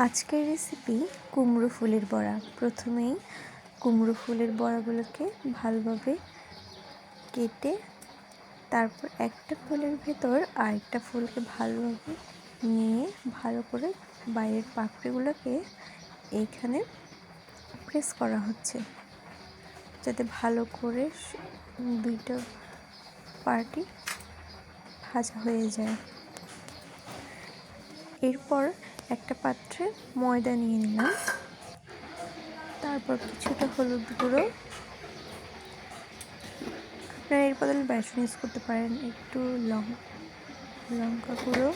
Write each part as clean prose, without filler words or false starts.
আজকের রেসিপি কুমড়ো ফুলের বড়া। প্রথমেই কুমড়ো ফুলের বড়াগুলোকে ভালোভাবে কেটে তারপর একটা ফুলের ভেতর আরেকটা ফুলকে ভালোভাবে নিয়ে ভালো করে বাইরের পাপড়িগুলোকে এইখানে প্রেস করা হচ্ছে যাতে ভালো করে দুইটা পার্টি ভাজা হয়ে যায়। এরপর একটা পাত্রে ময়দা নিয়ে নিলাম, তারপর কিছুটা হলুদ গুঁড়ো, আপনারা এর বদলে বেসন ইউজ করতে পারেন, একটু লঙ্কা গুঁড়ো,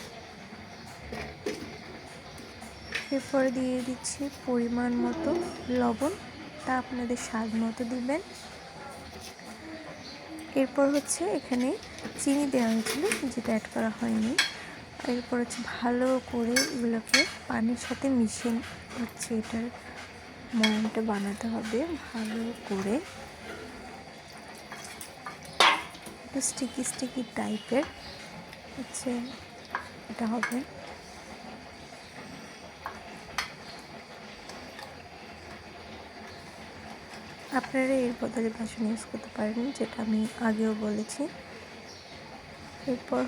এরপর দিয়ে দিচ্ছি পরিমাণ মতো লবণ, তা আপনাদের স্বাদ মতো দিবেন। এরপর এখানে চিনি দেওয়া হয়েছিল যেটা অ্যাড করা হয়নি। এরপর ভালো করে এগুলোকে পানির সাথে মিশিয়ে এটার ময়ামটা বানাতে হবে ভালো করে, একটু স্টিকি টাইপের এটা হবে। আপনারা এর বদলে বেসন ইউজ করতে পারেন, যেটা আমি আগেও বলেছি। এরপর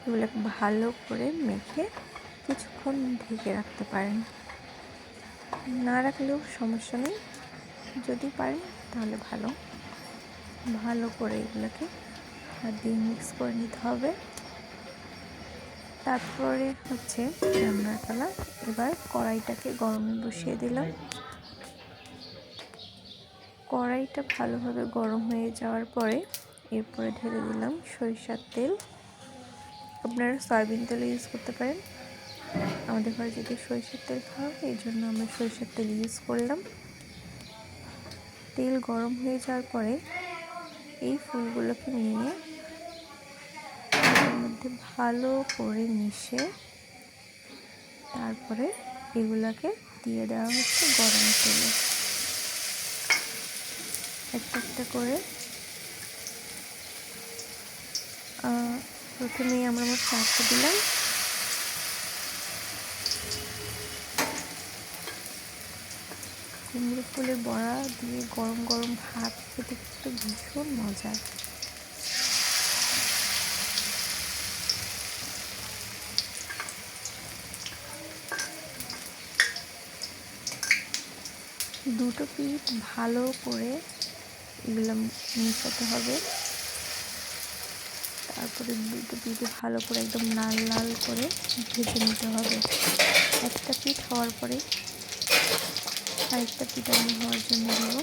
এগুলোকে ভালো করে মেখে কিছুক্ষণ ঢেকে রাখতে পারেন, না রাখলেও সমস্যা নেই, যদি পারেন তাহলে ভালো করে এগুলোকে হাত দিয়ে মিক্স করে নিতে হবে। তারপরে রান্নার পালা। এবার কড়াইটাকে গরমে বসিয়ে দিলাম। কড়াইটা ভালোভাবে গরম হয়ে যাওয়ার পরে এরপরে ঢেলে দিলাম সরিষার তেল। আপনারা সয়াবিন তেল ইউজ করতে পারেন, আমাদের ঘরে যদি সরিষার তেল খাওয়া হয় এই জন্য আমরা সরিষার তেল ইউজ করলাম। তেল গরম হয়ে যাওয়ার পরে এই ফুলগুলোকে নিয়ে এর মধ্যে ভালো করে মিশে তারপরে এগুলাকে দিয়ে দেওয়া হচ্ছে গরম তেলে। একটা করে প্রথমেই আমরা মোট 4টা দিলাম। কুমড়ো ফুলের বড়া দিয়ে গরম গরম ভাত খেতে কিন্তু ভীষণ মজার। দুটো পিঠ ভালো করে এগুলো মিশাতে হবে, তারপরে দুটো পিঠে ভালো করে একদম লাল লাল করে ভেজে নিতে হবে। একটা পিঠ হওয়ার পরে আরেকটা পিঠ আমি হওয়ার জন্য দেবো।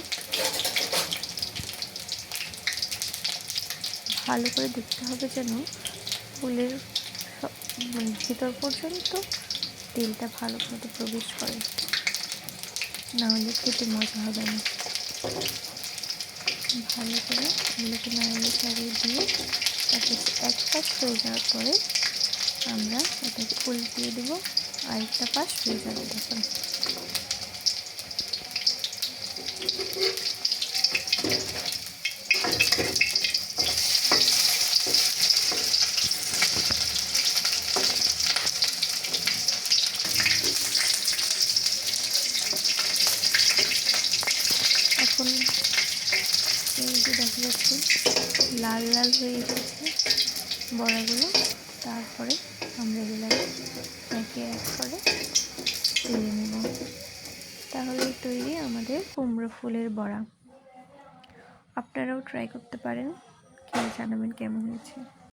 ভালো করে দেখতে হবে যেন ফুলের ভিতর পর্যন্ত তেলটা ভালো মতো প্রবেশ করে, নাহলে খেতে মজা হবে না। ভালো করে এগুলোকে নাড়িয়ে চাড়িয়ে দিয়ে তারপর এক পাশ হয়ে যাওয়ার পরে আমরা এটাকে উল্টিয়ে দেবো, আরেকটা পাশ হয়ে যাবে। দেখুন এখন এই যে দেখা যাচ্ছে লাল লাল হয়ে এসেছে বড়াগুলো। তারপরে আমরা এগুলো একে এক করে তুলে নেব। তাহলে তৈরি আমাদের কুমড়ো ফুলের বড়া। আপনারাও ট্রাই করতে পারেন, খেয়ে জানাবেন কেমন হয়েছে।